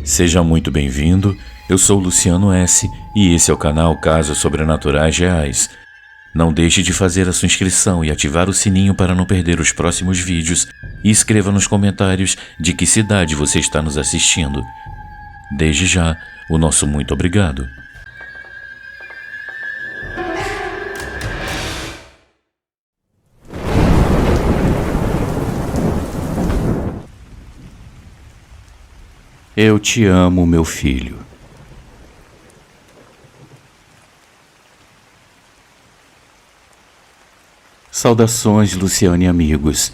Seja muito bem-vindo, eu sou Luciano S. e esse é o canal Casos Sobrenaturais Reais. Não deixe de fazer a sua inscrição e ativar o sininho para não perder os próximos vídeos e escreva nos comentários de que cidade você está nos assistindo. Desde já, o nosso muito obrigado. Eu te amo, meu filho. Saudações, Luciano e amigos.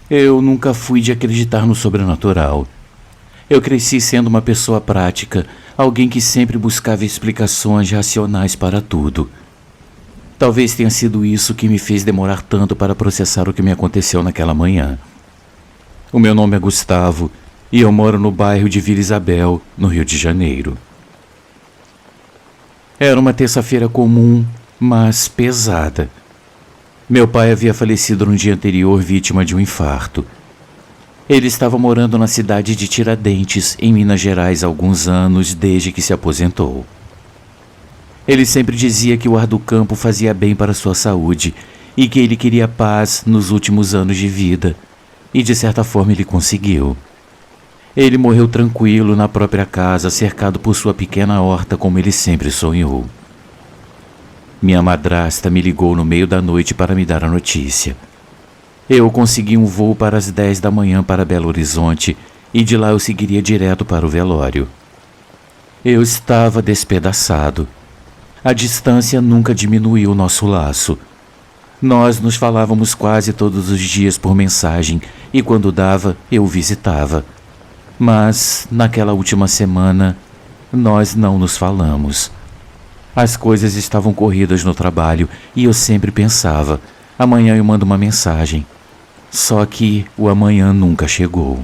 Eu nunca fui de acreditar no sobrenatural. Eu cresci sendo uma pessoa prática, alguém que sempre buscava explicações racionais para tudo. Talvez tenha sido isso que me fez demorar tanto para processar o que me aconteceu naquela manhã. O meu nome é Gustavo e eu moro no bairro de Vila Isabel, no Rio de Janeiro. Era uma terça-feira comum, mas pesada. Meu pai havia falecido no dia anterior vítima de um infarto. Ele estava morando na cidade de Tiradentes, em Minas Gerais, há alguns anos, desde que se aposentou. Ele sempre dizia que o ar do campo fazia bem para sua saúde e que ele queria paz nos últimos anos de vida, e de certa forma ele conseguiu. Ele morreu tranquilo na própria casa, cercado por sua pequena horta como ele sempre sonhou. Minha madrasta me ligou no meio da noite para me dar a notícia. Eu consegui um voo para as 10 da manhã para Belo Horizonte e de lá eu seguiria direto para o velório. Eu estava despedaçado. A distância nunca diminuiu o nosso laço. Nós nos falávamos quase todos os dias por mensagem e quando dava, eu o visitava. Mas, naquela última semana, nós não nos falamos. As coisas estavam corridas no trabalho e eu sempre pensava, amanhã eu mando uma mensagem. Só que o amanhã nunca chegou.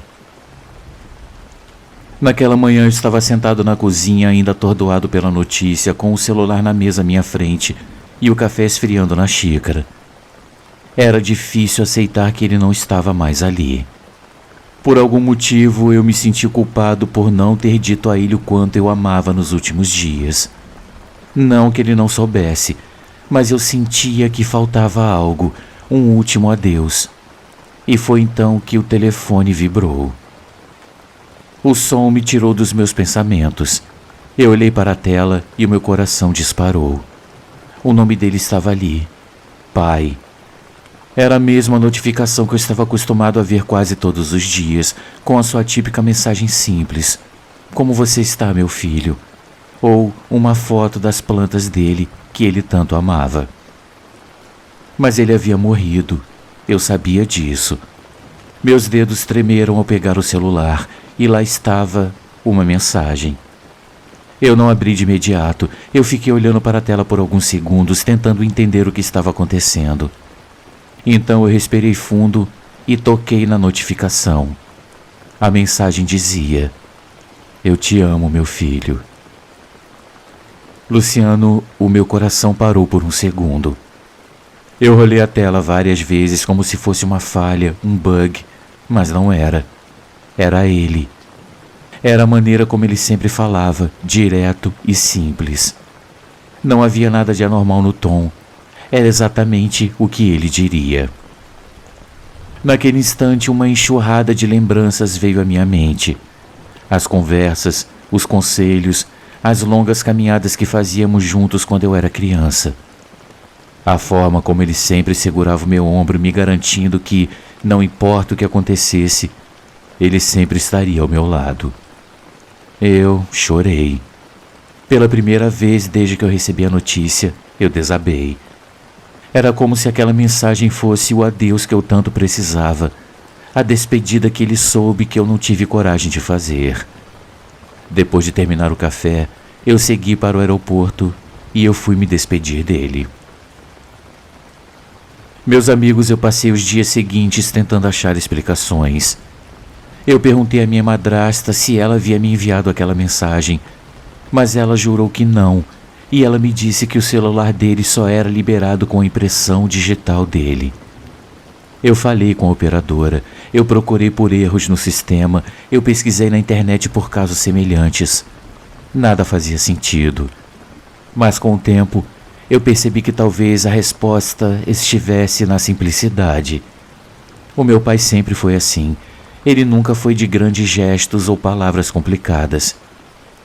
Naquela manhã eu estava sentado na cozinha, ainda atordoado pela notícia, com o celular na mesa à minha frente e o café esfriando na xícara. Era difícil aceitar que ele não estava mais ali. Por algum motivo, eu me senti culpado por não ter dito a ele o quanto eu amava nos últimos dias. Não que ele não soubesse, mas eu sentia que faltava algo, um último adeus. E foi então que o telefone vibrou. O som me tirou dos meus pensamentos. Eu olhei para a tela e o meu coração disparou. O nome dele estava ali. Pai. Era a mesma notificação que eu estava acostumado a ver quase todos os dias, com a sua típica mensagem simples. Como você está, meu filho? Ou uma foto das plantas dele, que ele tanto amava. Mas ele havia morrido. Eu sabia disso. Meus dedos tremeram ao pegar o celular, e lá estava uma mensagem. Eu não abri de imediato. Eu fiquei olhando para a tela por alguns segundos, tentando entender o que estava acontecendo. Então eu respirei fundo e toquei na notificação. A mensagem dizia: Eu te amo, meu filho. Luciano, o meu coração parou por um segundo. Eu rolei a tela várias vezes como se fosse uma falha, um bug, mas não era. Era ele. Era a maneira como ele sempre falava, direto e simples. Não havia nada de anormal no tom. Era exatamente o que ele diria. Naquele instante, uma enxurrada de lembranças veio à minha mente. As conversas, os conselhos, as longas caminhadas que fazíamos juntos quando eu era criança. A forma como ele sempre segurava o meu ombro, me garantindo que, não importa o que acontecesse, ele sempre estaria ao meu lado. Eu chorei. Pela primeira vez desde que eu recebi a notícia, eu desabei. Era como se aquela mensagem fosse o adeus que eu tanto precisava, a despedida que ele soube que eu não tive coragem de fazer. Depois de terminar o café, eu segui para o aeroporto e eu fui me despedir dele. Meus amigos, eu passei os dias seguintes tentando achar explicações. Eu perguntei à minha madrasta se ela havia me enviado aquela mensagem, mas ela jurou que não. E ela me disse que o celular dele só era liberado com a impressão digital dele. Eu falei com a operadora, eu procurei por erros no sistema, eu pesquisei na internet por casos semelhantes. Nada fazia sentido. Mas com o tempo, eu percebi que talvez a resposta estivesse na simplicidade. O meu pai sempre foi assim. Ele nunca foi de grandes gestos ou palavras complicadas.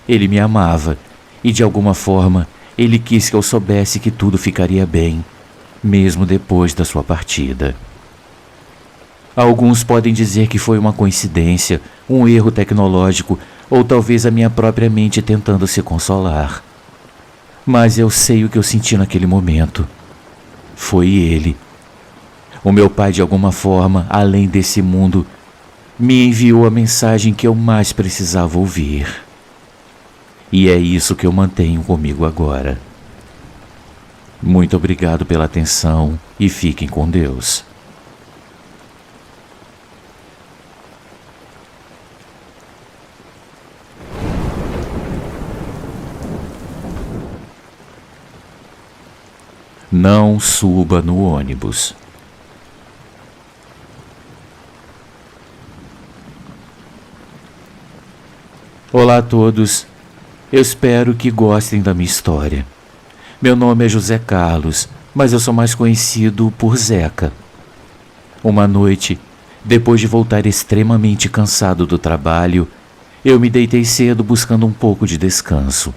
Ele me amava e, de alguma forma, ele quis que eu soubesse que tudo ficaria bem, mesmo depois da sua partida. Alguns podem dizer que foi uma coincidência, um erro tecnológico ou talvez a minha própria mente tentando se consolar. Mas eu sei o que eu senti naquele momento. Foi ele. O meu pai, de alguma forma, além desse mundo, me enviou a mensagem que eu mais precisava ouvir. E é isso que eu mantenho comigo agora. Muito obrigado pela atenção e fiquem com Deus. Não suba no ônibus. Olá a todos, eu espero que gostem da minha história. Meu nome é José Carlos, mas eu sou mais conhecido por Zeca. Uma noite, depois de voltar extremamente cansado do trabalho, eu me deitei cedo buscando um pouco de descanso.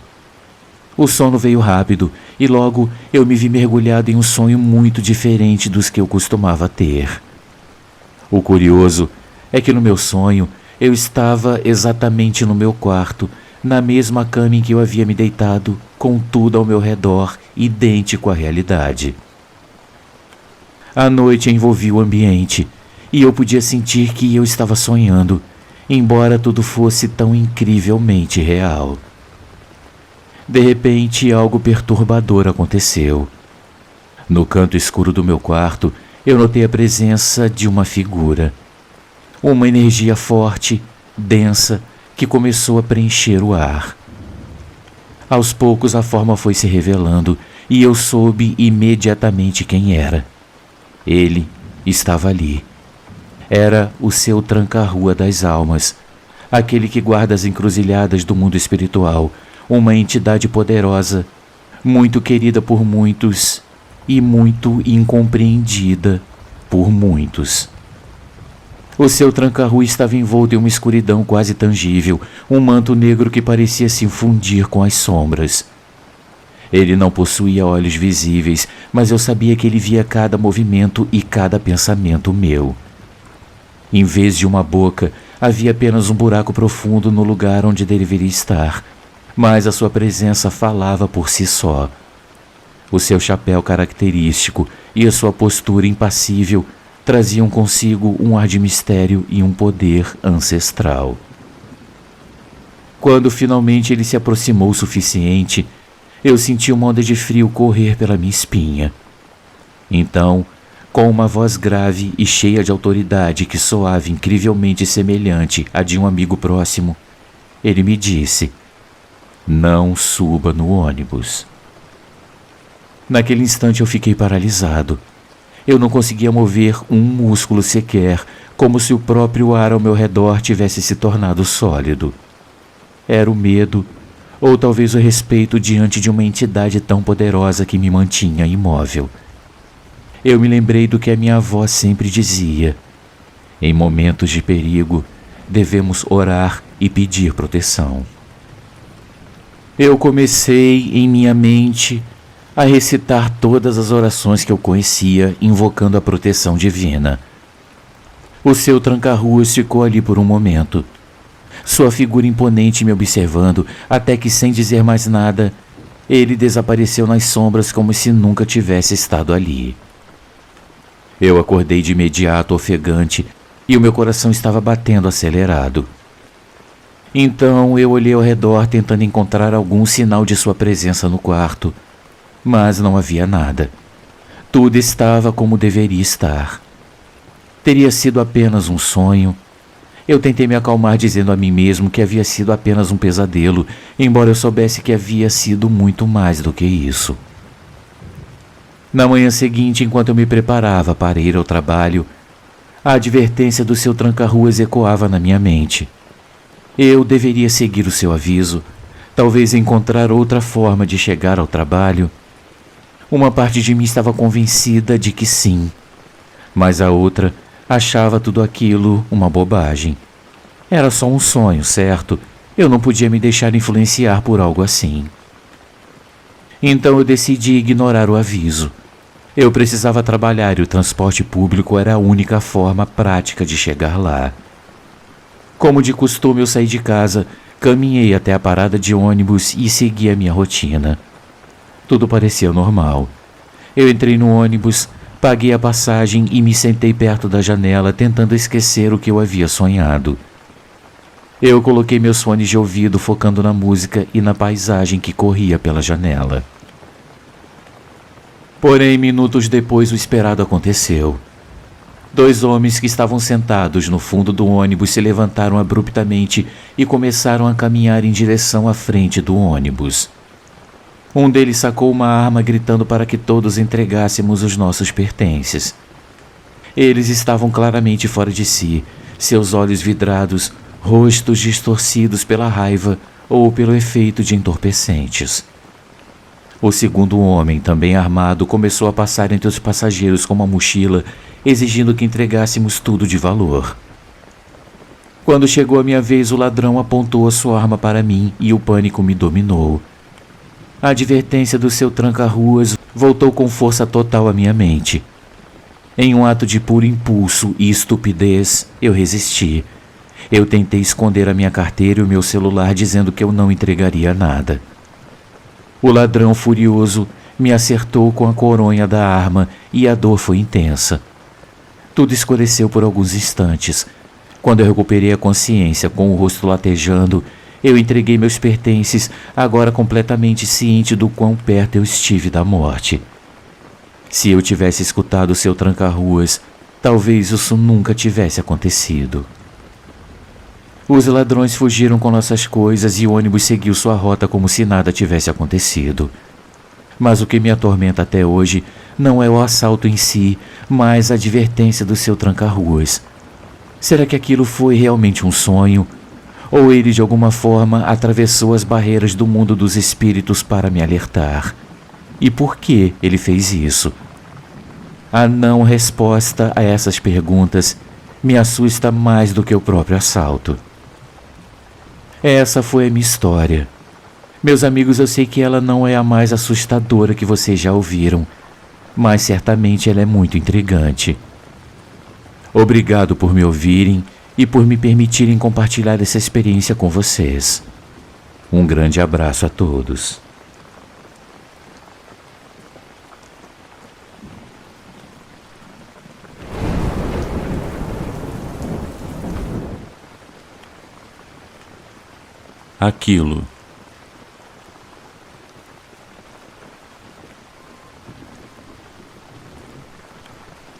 O sono veio rápido e logo eu me vi mergulhado em um sonho muito diferente dos que eu costumava ter. O curioso é que no meu sonho eu estava exatamente no meu quarto, na mesma cama em que eu havia me deitado, com tudo ao meu redor, idêntico à realidade. A noite envolvia o ambiente e eu podia sentir que eu estava sonhando, embora tudo fosse tão incrivelmente real. De repente, algo perturbador aconteceu. No canto escuro do meu quarto, eu notei a presença de uma figura. Uma energia forte, densa, que começou a preencher o ar. Aos poucos a forma foi se revelando e eu soube imediatamente quem era. Ele estava ali. Era o seu tranca-rua das almas, aquele que guarda as encruzilhadas do mundo espiritual, uma entidade poderosa, muito querida por muitos e muito incompreendida por muitos. O seu tranca-rua estava envolto em uma escuridão quase tangível, um manto negro que parecia se fundir com as sombras. Ele não possuía olhos visíveis, mas eu sabia que ele via cada movimento e cada pensamento meu. Em vez de uma boca, havia apenas um buraco profundo no lugar onde deveria estar, mas a sua presença falava por si só. O seu chapéu característico e a sua postura impassível traziam consigo um ar de mistério e um poder ancestral. Quando finalmente ele se aproximou o suficiente, eu senti uma onda de frio correr pela minha espinha. Então, com uma voz grave e cheia de autoridade que soava incrivelmente semelhante à de um amigo próximo, ele me disse: "Não suba no ônibus." Naquele instante eu fiquei paralisado. Eu não conseguia mover um músculo sequer, como se o próprio ar ao meu redor tivesse se tornado sólido. Era o medo, ou talvez o respeito diante de uma entidade tão poderosa que me mantinha imóvel. Eu me lembrei do que a minha avó sempre dizia: em momentos de perigo, devemos orar e pedir proteção. Eu comecei, em minha mente, a recitar todas as orações que eu conhecia, invocando a proteção divina. O seu tranca-ruas ficou ali por um momento, sua figura imponente me observando, até que, sem dizer mais nada, ele desapareceu nas sombras como se nunca tivesse estado ali. Eu acordei de imediato ofegante e o meu coração estava batendo acelerado. Então eu olhei ao redor tentando encontrar algum sinal de sua presença no quarto, mas não havia nada. Tudo estava como deveria estar. Teria sido apenas um sonho. Eu tentei me acalmar dizendo a mim mesmo que havia sido apenas um pesadelo, embora eu soubesse que havia sido muito mais do que isso. Na manhã seguinte, enquanto eu me preparava para ir ao trabalho, A advertência do seu tranca-ruas ecoava na minha mente. Eu deveria seguir o seu aviso, talvez encontrar outra forma de chegar ao trabalho. Uma parte de mim estava convencida de que sim, mas a outra achava tudo aquilo uma bobagem. Era só um sonho, certo? Eu não podia me deixar influenciar por algo assim. Então eu decidi ignorar o aviso. Eu precisava trabalhar e o transporte público era a única forma prática de chegar lá. Como de costume, eu saí de casa, caminhei até a parada de ônibus e segui a minha rotina. Tudo parecia normal. Eu entrei no ônibus, paguei a passagem e me sentei perto da janela tentando esquecer o que eu havia sonhado. Eu coloquei meus fones de ouvido focando na música e na paisagem que corria pela janela. Porém, minutos depois o esperado aconteceu. 2 homens que estavam sentados no fundo do ônibus se levantaram abruptamente e começaram a caminhar em direção à frente do ônibus. Um deles sacou uma arma gritando para que todos entregássemos os nossos pertences. Eles estavam claramente fora de si, seus olhos vidrados, rostos distorcidos pela raiva ou pelo efeito de entorpecentes. O segundo homem, também armado, começou a passar entre os passageiros com uma mochila, exigindo que entregássemos tudo de valor. Quando chegou a minha vez, o ladrão apontou a sua arma para mim e o pânico me dominou. A advertência do seu tranca-ruas voltou com força total à minha mente. Em um ato de puro impulso e estupidez, eu resisti. Eu tentei esconder a minha carteira e o meu celular, dizendo que eu não entregaria nada. O ladrão, furioso, me acertou com a coronha da arma e a dor foi intensa. Tudo escureceu por alguns instantes. Quando eu recuperei a consciência, com o rosto latejando, eu entreguei meus pertences, agora completamente ciente do quão perto eu estive da morte. Se eu tivesse escutado seu tranca-ruas, talvez isso nunca tivesse acontecido. Os ladrões fugiram com nossas coisas e o ônibus seguiu sua rota como se nada tivesse acontecido. Mas o que me atormenta até hoje não é o assalto em si, mas a advertência do seu tranca-ruas. Será que aquilo foi realmente um sonho? Ou ele de alguma forma atravessou as barreiras do mundo dos espíritos para me alertar? E por que ele fez isso? A não resposta a essas perguntas me assusta mais do que o próprio assalto. Essa foi a minha história. Meus amigos, eu sei que ela não é a mais assustadora que vocês já ouviram, mas certamente ela é muito intrigante. Obrigado por me ouvirem e por me permitirem compartilhar essa experiência com vocês. Um grande abraço a todos. Aquilo.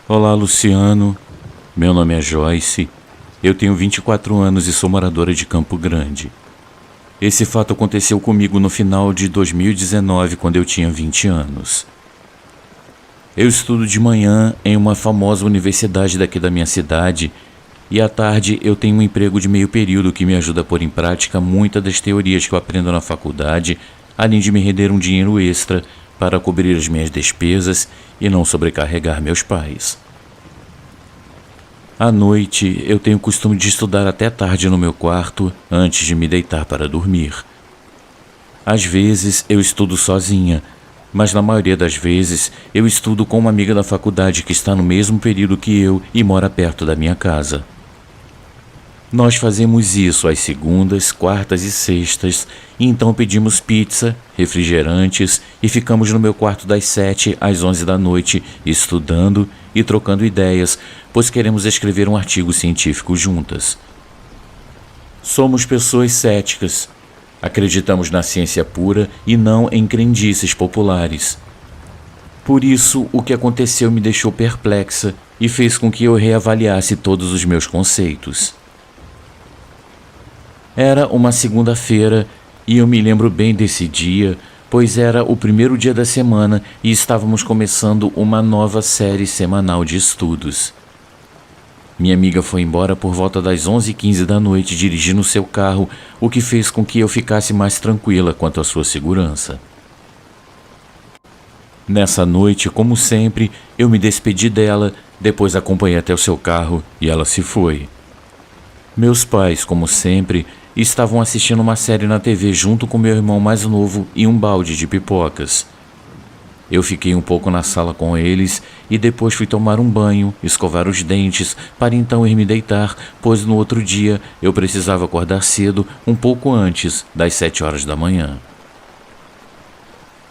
Olá, Luciano. Meu nome é Joyce. Eu tenho 24 anos e sou moradora de Campo Grande. Esse fato aconteceu comigo no final de 2019, quando eu tinha 20 anos. Eu estudo de manhã em uma famosa universidade daqui da minha cidade e à tarde eu tenho um emprego de meio período que me ajuda a pôr em prática muitas das teorias que eu aprendo na faculdade, além de me render um dinheiro extra para cobrir as minhas despesas e não sobrecarregar meus pais. À noite, eu tenho o costume de estudar até tarde no meu quarto antes de me deitar para dormir. Às vezes, eu estudo sozinha, mas na maioria das vezes, eu estudo com uma amiga da faculdade que está no mesmo período que eu e mora perto da minha casa. Nós fazemos isso às segundas, quartas e sextas, e então pedimos pizza, refrigerantes e ficamos no meu quarto das 7 às 11 da noite estudando e trocando ideias, pois queremos escrever um artigo científico juntas. Somos pessoas céticas. Acreditamos na ciência pura e não em crendices populares. Por isso, o que aconteceu me deixou perplexa e fez com que eu reavaliasse todos os meus conceitos. Era uma segunda-feira e eu me lembro bem desse dia, pois era o primeiro dia da semana e estávamos começando uma nova série semanal de estudos. Minha amiga foi embora por volta das 11h15 da noite dirigindo seu carro, o que fez com que eu ficasse mais tranquila quanto à sua segurança. Nessa noite, como sempre, eu me despedi dela, depois acompanhei até o seu carro e ela se foi. Meus pais, como sempre, estavam assistindo uma série na TV junto com meu irmão mais novo e um balde de pipocas. Eu fiquei um pouco na sala com eles e depois fui tomar um banho, escovar os dentes, para então ir me deitar, pois no outro dia eu precisava acordar cedo, um pouco antes das 7 horas da manhã.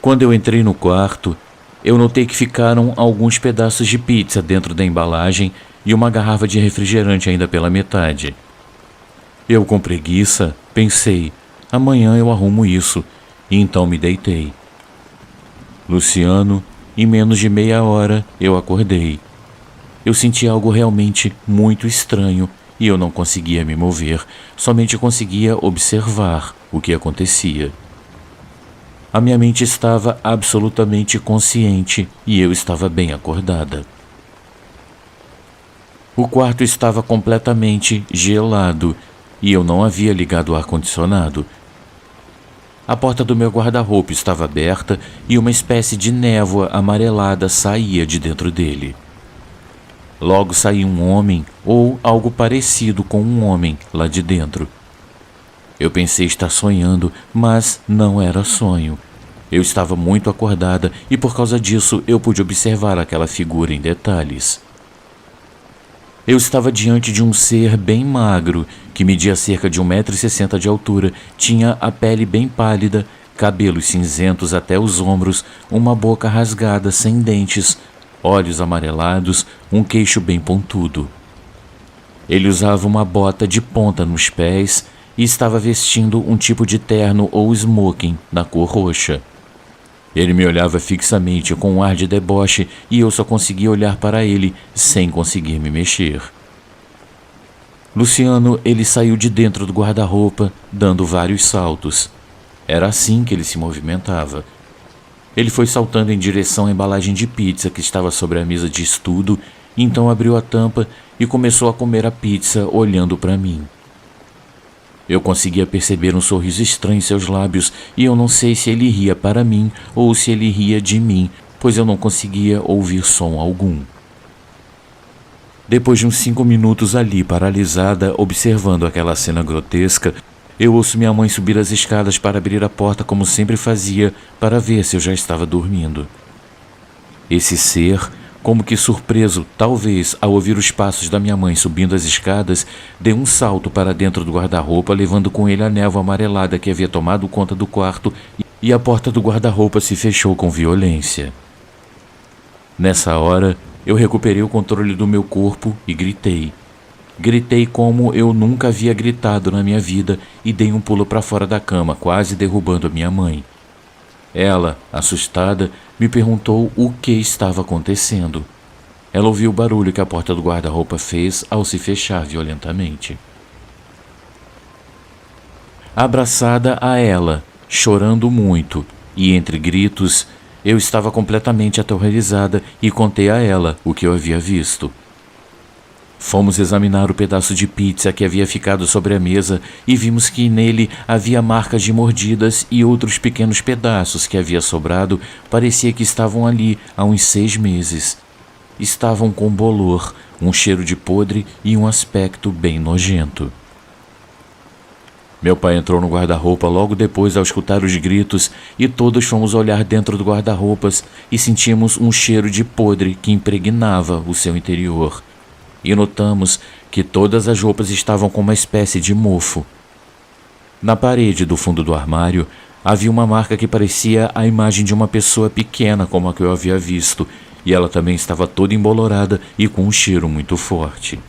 Quando eu entrei no quarto, eu notei que ficaram alguns pedaços de pizza dentro da embalagem e uma garrafa de refrigerante ainda pela metade. Eu, com preguiça, pensei, amanhã eu arrumo isso, e então me deitei. Luciano, em menos de meia hora, eu acordei. Eu senti algo realmente muito estranho e eu não conseguia me mover, somente conseguia observar o que acontecia. A minha mente estava absolutamente consciente e eu estava bem acordada. O quarto estava completamente gelado e eu não havia ligado o ar-condicionado. A porta do meu guarda-roupa estava aberta e uma espécie de névoa amarelada saía de dentro dele. Logo saiu um homem, ou algo parecido com um homem, lá de dentro. Eu pensei estar sonhando, mas não era sonho. Eu estava muito acordada e por causa disso eu pude observar aquela figura em detalhes. Eu estava diante de um ser bem magro, que media cerca de 1,60 m de altura, tinha a pele bem pálida, cabelos cinzentos até os ombros, uma boca rasgada sem dentes, olhos amarelados, um queixo bem pontudo. Ele usava uma bota de ponta nos pés e estava vestindo um tipo de terno ou smoking na cor roxa. Ele me olhava fixamente com um ar de deboche e eu só conseguia olhar para ele sem conseguir me mexer. Luciano, ele saiu de dentro do guarda-roupa, dando vários saltos. Era assim que ele se movimentava. Ele foi saltando em direção à embalagem de pizza que estava sobre a mesa de estudo, então abriu a tampa e começou a comer a pizza olhando para mim. Eu conseguia perceber um sorriso estranho em seus lábios e eu não sei se ele ria para mim ou se ele ria de mim, pois eu não conseguia ouvir som algum. Depois de uns 5 minutos ali, paralisada, observando aquela cena grotesca, eu ouço minha mãe subir as escadas para abrir a porta como sempre fazia, para ver se eu já estava dormindo. Esse ser, como que surpreso, talvez, ao ouvir os passos da minha mãe subindo as escadas, deu um salto para dentro do guarda-roupa, levando com ele a névoa amarelada que havia tomado conta do quarto e a porta do guarda-roupa se fechou com violência. Nessa hora, eu recuperei o controle do meu corpo e gritei. Gritei como eu nunca havia gritado na minha vida e dei um pulo para fora da cama, quase derrubando a minha mãe. Ela, assustada, me perguntou o que estava acontecendo. Ela ouviu o barulho que a porta do guarda-roupa fez ao se fechar violentamente. Abraçada a ela, chorando muito, e entre gritos, eu estava completamente aterrorizada e contei a ela o que eu havia visto. Fomos examinar o pedaço de pizza que havia ficado sobre a mesa e vimos que nele havia marcas de mordidas e outros pequenos pedaços que havia sobrado parecia que estavam ali há uns 6 meses. Estavam com bolor, um cheiro de podre e um aspecto bem nojento. Meu pai entrou no guarda-roupa logo depois ao escutar os gritos e todos fomos olhar dentro do guarda-roupas e sentimos um cheiro de podre que impregnava o seu interior. E notamos que todas as roupas estavam com uma espécie de mofo. Na parede do fundo do armário havia uma marca que parecia a imagem de uma pessoa pequena como a que eu havia visto, e ela também estava toda embolorada e com um cheiro muito forte.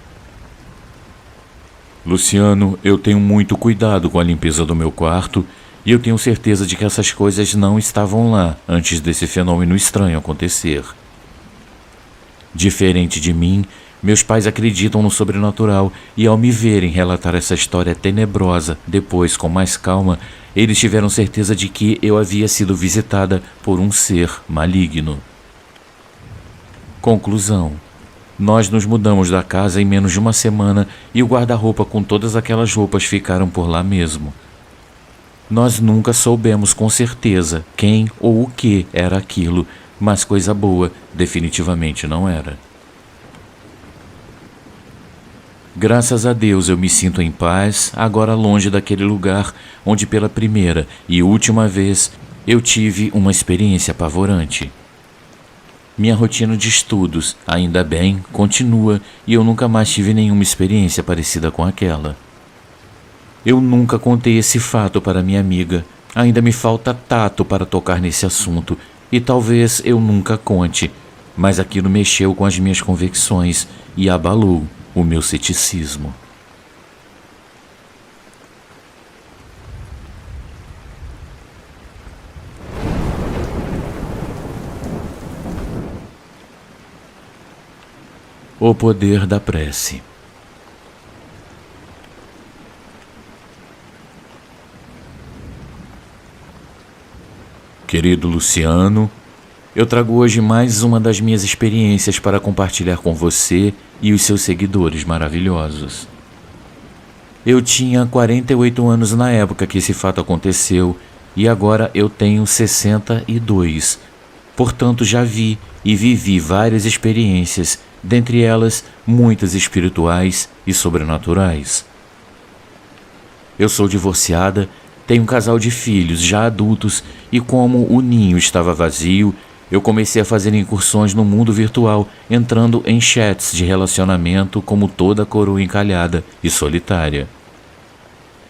Luciano, eu tenho muito cuidado com a limpeza do meu quarto e eu tenho certeza de que essas coisas não estavam lá antes desse fenômeno estranho acontecer. Diferente de mim, meus pais acreditam no sobrenatural e ao me verem relatar essa história tenebrosa, depois com mais calma, eles tiveram certeza de que eu havia sido visitada por um ser maligno. Conclusão: Nós nos mudamos da casa em menos de uma semana e o guarda-roupa com todas aquelas roupas ficaram por lá mesmo. Nós nunca soubemos com certeza quem ou o que era aquilo, mas coisa boa definitivamente não era. Graças a Deus eu me sinto em paz, agora longe daquele lugar onde pela primeira e última vez eu tive uma experiência apavorante. Minha rotina de estudos, ainda bem, continua e eu nunca mais tive nenhuma experiência parecida com aquela. Eu nunca contei esse fato para minha amiga, ainda me falta tato para tocar nesse assunto e talvez eu nunca conte, mas aquilo mexeu com as minhas convicções e abalou o meu ceticismo. O poder da prece. Querido Luciano, eu trago hoje mais uma das minhas experiências para compartilhar com você e os seus seguidores maravilhosos. Eu tinha 48 anos na época que esse fato aconteceu e agora eu tenho 62. Portanto, já vi e vivi várias experiências, dentre elas muitas espirituais e sobrenaturais. Eu sou divorciada, tenho um casal de filhos já adultos e como o ninho estava vazio, eu comecei a fazer incursões no mundo virtual, entrando em chats de relacionamento como toda coroa encalhada e solitária.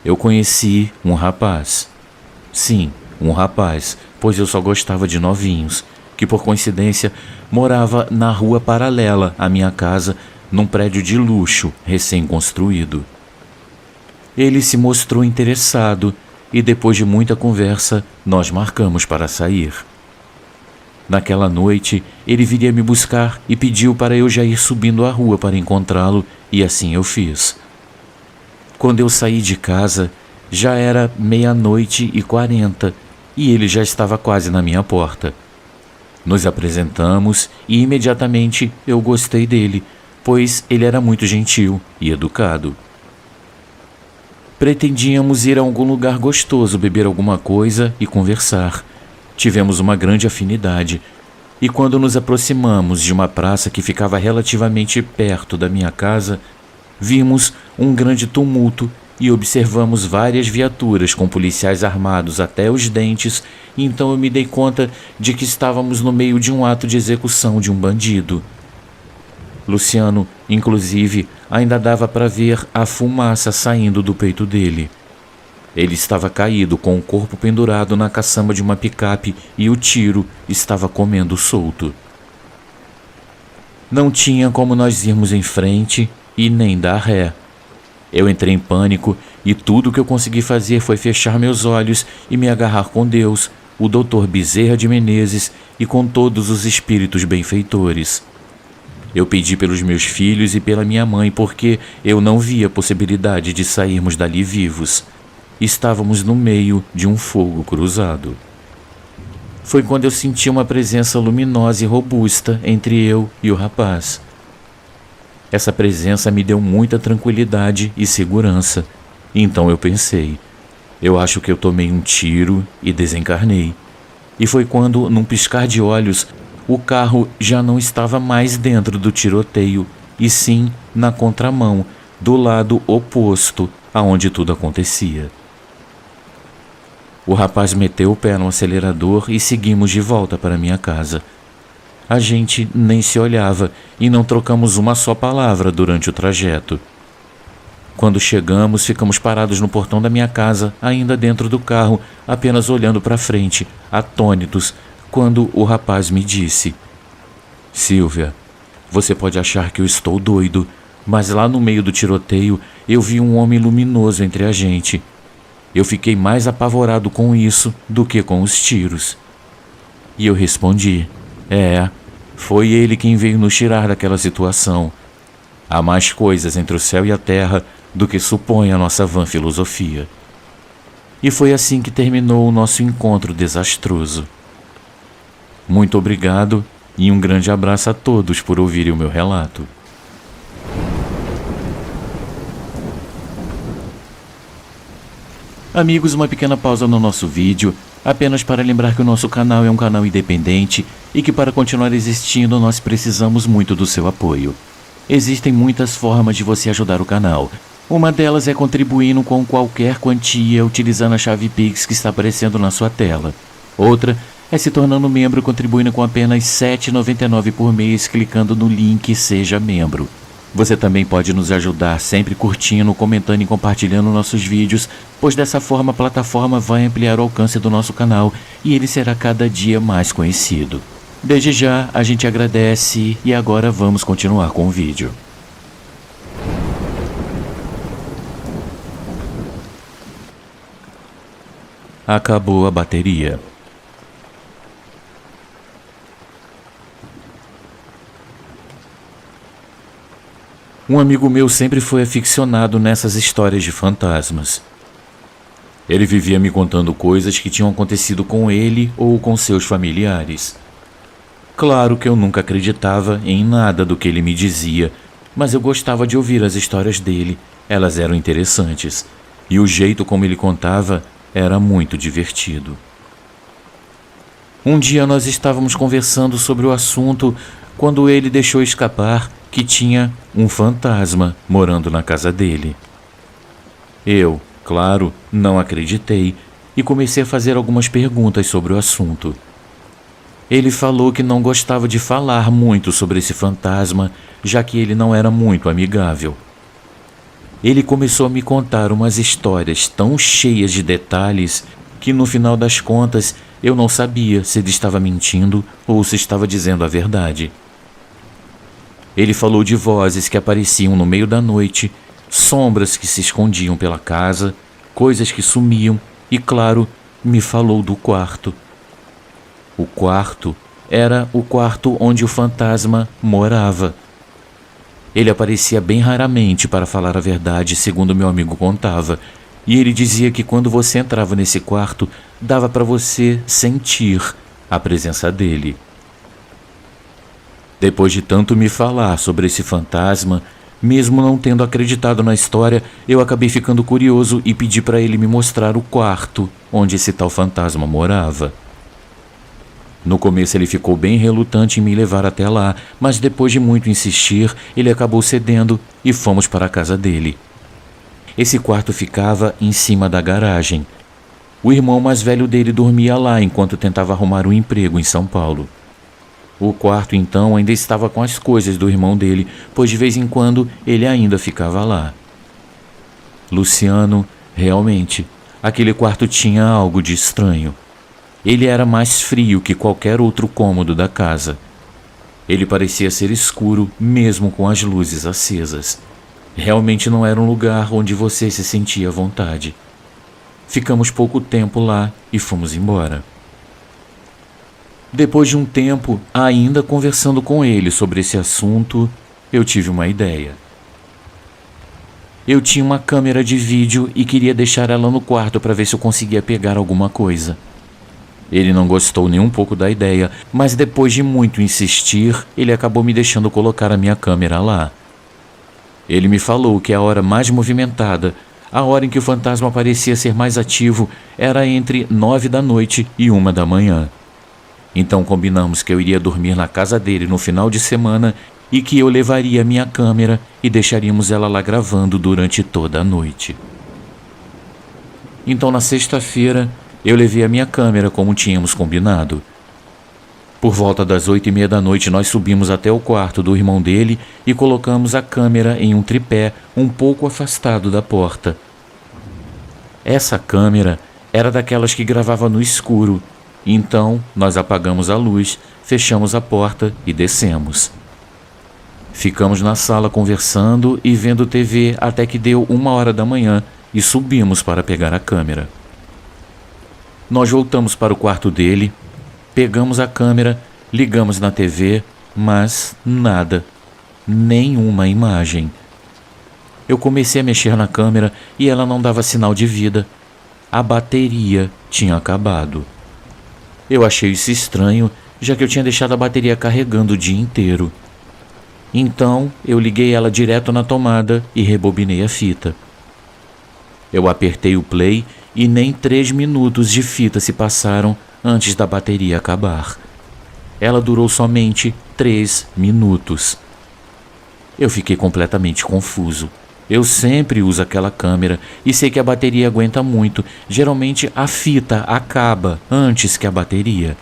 Eu conheci um rapaz. Sim, um rapaz, pois eu só gostava de novinhos, que por coincidência morava na rua paralela à minha casa, num prédio de luxo recém-construído. Ele se mostrou interessado e depois de muita conversa, nós marcamos para sair. Naquela noite, ele viria me buscar e pediu para eu já ir subindo a rua para encontrá-lo, e assim eu fiz. Quando eu saí de casa, já era 00:40 e ele já estava quase na minha porta. Nos apresentamos e imediatamente eu gostei dele, pois ele era muito gentil e educado. Pretendíamos ir a algum lugar gostoso, beber alguma coisa e conversar. Tivemos uma grande afinidade, e quando nos aproximamos de uma praça que ficava relativamente perto da minha casa, vimos um grande tumulto e observamos várias viaturas com policiais armados até os dentes, e então eu me dei conta de que estávamos no meio de um ato de execução de um bandido. Luciano, inclusive, ainda dava para ver a fumaça saindo do peito dele. Ele estava caído com o corpo pendurado na caçamba de uma picape e o tiro estava comendo solto. Não tinha como nós irmos em frente e nem dar ré. Eu entrei em pânico e tudo que eu consegui fazer foi fechar meus olhos e me agarrar com Deus, o Dr. Bezerra de Menezes e com todos os espíritos benfeitores. Eu pedi pelos meus filhos e pela minha mãe porque eu não via possibilidade de sairmos dali vivos. Estávamos no meio de um fogo cruzado. Foi quando eu senti uma presença luminosa e robusta entre eu e o rapaz. Essa presença me deu muita tranquilidade e segurança. Então eu pensei, eu acho que eu tomei um tiro e desencarnei. E foi quando, num piscar de olhos, o carro já não estava mais dentro do tiroteio, e sim na contramão, do lado oposto aonde tudo acontecia. O rapaz meteu o pé no acelerador e seguimos de volta para minha casa. A gente nem se olhava e não trocamos uma só palavra durante o trajeto. Quando chegamos, ficamos parados no portão da minha casa, ainda dentro do carro, apenas olhando para frente, atônitos, quando o rapaz me disse: Silvia, você pode achar que eu estou doido, mas lá no meio do tiroteio eu vi um homem luminoso entre a gente. Eu fiquei mais apavorado com isso do que com os tiros. E eu respondi: foi ele quem veio nos tirar daquela situação. Há mais coisas entre o céu e a terra do que supõe a nossa vã filosofia. E foi assim que terminou o nosso encontro desastroso. Muito obrigado e um grande abraço a todos por ouvirem o meu relato. Amigos, uma pequena pausa no nosso vídeo, apenas para lembrar que o nosso canal é um canal independente e que para continuar existindo nós precisamos muito do seu apoio. Existem muitas formas de você ajudar o canal. Uma delas é contribuindo com qualquer quantia utilizando a chave Pix que está aparecendo na sua tela. Outra é se tornando membro contribuindo com apenas R$ 7,99 por mês clicando no link Seja Membro. Você também pode nos ajudar sempre curtindo, comentando e compartilhando nossos vídeos, pois dessa forma a plataforma vai ampliar o alcance do nosso canal e ele será cada dia mais conhecido. Desde já, a gente agradece e agora vamos continuar com o vídeo. Acabou a bateria. Um amigo meu sempre foi aficionado nessas histórias de fantasmas. Ele vivia me contando coisas que tinham acontecido com ele ou com seus familiares. Claro que eu nunca acreditava em nada do que ele me dizia, mas eu gostava de ouvir as histórias dele, elas eram interessantes, e o jeito como ele contava era muito divertido. Um dia nós estávamos conversando sobre o assunto quando ele deixou escapar que tinha um fantasma morando na casa dele. Eu, claro, não acreditei e comecei a fazer algumas perguntas sobre o assunto. Ele falou que não gostava de falar muito sobre esse fantasma, já que ele não era muito amigável. Ele começou a me contar umas histórias tão cheias de detalhes que no final das contas eu não sabia se ele estava mentindo ou se estava dizendo a verdade. Ele falou de vozes que apareciam no meio da noite, sombras que se escondiam pela casa, coisas que sumiam e, claro, me falou do quarto. O quarto era o quarto onde o fantasma morava. Ele aparecia bem raramente, para falar a verdade, segundo meu amigo contava, e ele dizia que quando você entrava nesse quarto, dava para você sentir a presença dele. Depois de tanto me falar sobre esse fantasma, mesmo não tendo acreditado na história, eu acabei ficando curioso e pedi para ele me mostrar o quarto onde esse tal fantasma morava. No começo ele ficou bem relutante em me levar até lá, mas depois de muito insistir, ele acabou cedendo e fomos para a casa dele. Esse quarto ficava em cima da garagem. O irmão mais velho dele dormia lá enquanto tentava arrumar um emprego em São Paulo. O quarto, então, ainda estava com as coisas do irmão dele, pois de vez em quando ele ainda ficava lá. Luciano, realmente, aquele quarto tinha algo de estranho. Ele era mais frio que qualquer outro cômodo da casa. Ele parecia ser escuro, mesmo com as luzes acesas. Realmente não era um lugar onde você se sentia à vontade. Ficamos pouco tempo lá e fomos embora. Depois de um tempo, ainda conversando com ele sobre esse assunto, eu tive uma ideia. Eu tinha uma câmera de vídeo e queria deixar ela no quarto para ver se eu conseguia pegar alguma coisa. Ele não gostou nem um pouco da ideia, mas depois de muito insistir, ele acabou me deixando colocar a minha câmera lá. Ele me falou que a hora mais movimentada, a hora em que o fantasma parecia ser mais ativo, era entre 9 da noite e 1 da manhã. Então combinamos que eu iria dormir na casa dele no final de semana e que eu levaria minha câmera e deixaríamos ela lá gravando durante toda a noite. Então na sexta-feira eu levei a minha câmera como tínhamos combinado. Por volta das 8:30 da noite nós subimos até o quarto do irmão dele e colocamos a câmera em um tripé um pouco afastado da porta. Essa câmera era daquelas que gravava no escuro. Então, nós apagamos a luz, fechamos a porta e descemos. Ficamos na sala conversando e vendo TV até que deu 1 da manhã e subimos para pegar a câmera. Nós voltamos para o quarto dele, pegamos a câmera, ligamos na TV, mas nada, nenhuma imagem. Eu comecei a mexer na câmera e ela não dava sinal de vida. A bateria tinha acabado. Eu achei isso estranho, já que eu tinha deixado a bateria carregando o dia inteiro. Então, eu liguei ela direto na tomada e rebobinei a fita. Eu apertei o play e nem 3 minutos de fita se passaram antes da bateria acabar. Ela durou somente 3 minutos. Eu fiquei completamente confuso. Eu sempre uso aquela câmera e sei que a bateria aguenta muito. Geralmente a fita acaba antes que a bateria.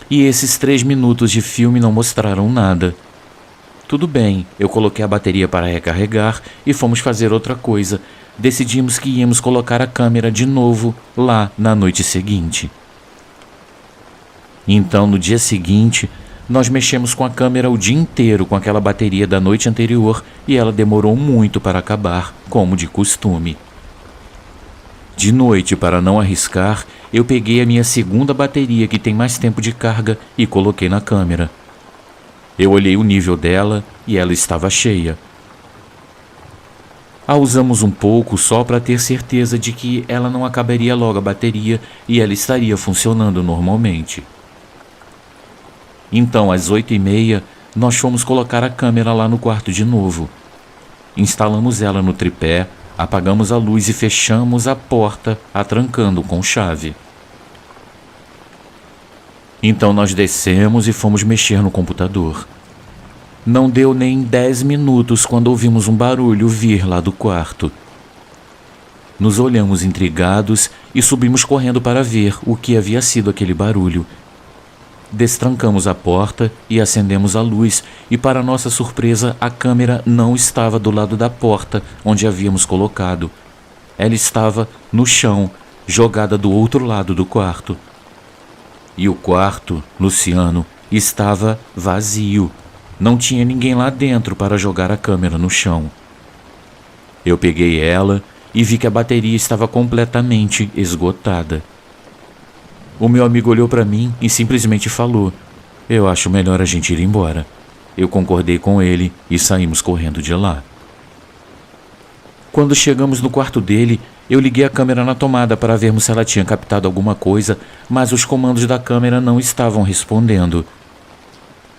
E esses 3 minutos de filme não mostraram nada. Tudo bem, eu coloquei a bateria para recarregar e fomos fazer outra coisa. Decidimos que íamos colocar a câmera de novo lá na noite seguinte. Então, no dia seguinte, nós mexemos com a câmera o dia inteiro com aquela bateria da noite anterior e ela demorou muito para acabar, como de costume. De noite, para não arriscar, eu peguei a minha segunda bateria que tem mais tempo de carga e coloquei na câmera. Eu olhei o nível dela e ela estava cheia. A usamos um pouco só para ter certeza de que ela não acabaria logo a bateria e ela estaria funcionando normalmente. Então, às 8h30, nós fomos colocar a câmera lá no quarto de novo. Instalamos ela no tripé, apagamos a luz e fechamos a porta, atrancando com chave. Então nós descemos e fomos mexer no computador. Não deu nem 10 minutos quando ouvimos um barulho vir lá do quarto. Nos olhamos intrigados e subimos correndo para ver o que havia sido aquele barulho. Destrancamos a porta e acendemos a luz e, para nossa surpresa, a câmera não estava do lado da porta onde havíamos colocado. Ela estava no chão, jogada do outro lado do quarto. E o quarto, Luciano, estava vazio. Não tinha ninguém lá dentro para jogar a câmera no chão. Eu peguei ela e vi que a bateria estava completamente esgotada. O meu amigo olhou para mim e simplesmente falou: "Eu acho melhor a gente ir embora." Eu concordei com ele e saímos correndo de lá. Quando chegamos no quarto dele, eu liguei a câmera na tomada para vermos se ela tinha captado alguma coisa, mas os comandos da câmera não estavam respondendo.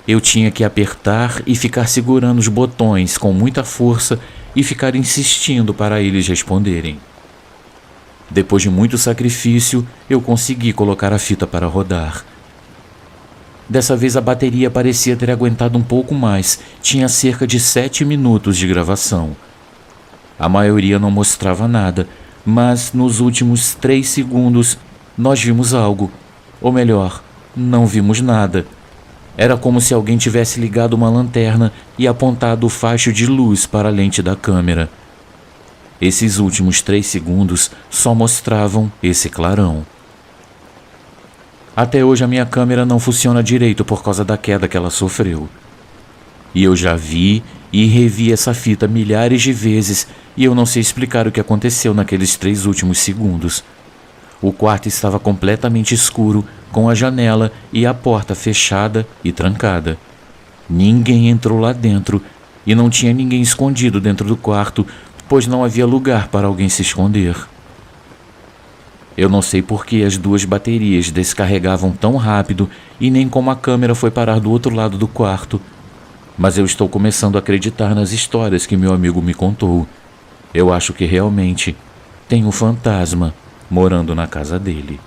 Eu tinha que apertar e ficar segurando os botões com muita força e ficar insistindo para eles responderem. Depois de muito sacrifício, eu consegui colocar a fita para rodar. Dessa vez a bateria parecia ter aguentado um pouco mais, tinha cerca de 7 minutos de gravação. A maioria não mostrava nada, mas nos últimos 3 segundos nós vimos algo. Ou melhor, não vimos nada. Era como se alguém tivesse ligado uma lanterna e apontado o facho de luz para a lente da câmera. Esses últimos 3 segundos só mostravam esse clarão. Até hoje a minha câmera não funciona direito por causa da queda que ela sofreu. E eu já vi e revi essa fita milhares de vezes e eu não sei explicar o que aconteceu naqueles 3 últimos segundos. O quarto estava completamente escuro, com a janela e a porta fechada e trancada. Ninguém entrou lá dentro e não tinha ninguém escondido dentro do quarto, pois não havia lugar para alguém se esconder. Eu não sei por que as 2 baterias descarregavam tão rápido e nem como a câmera foi parar do outro lado do quarto, mas eu estou começando a acreditar nas histórias que meu amigo me contou. Eu acho que realmente tem um fantasma morando na casa dele.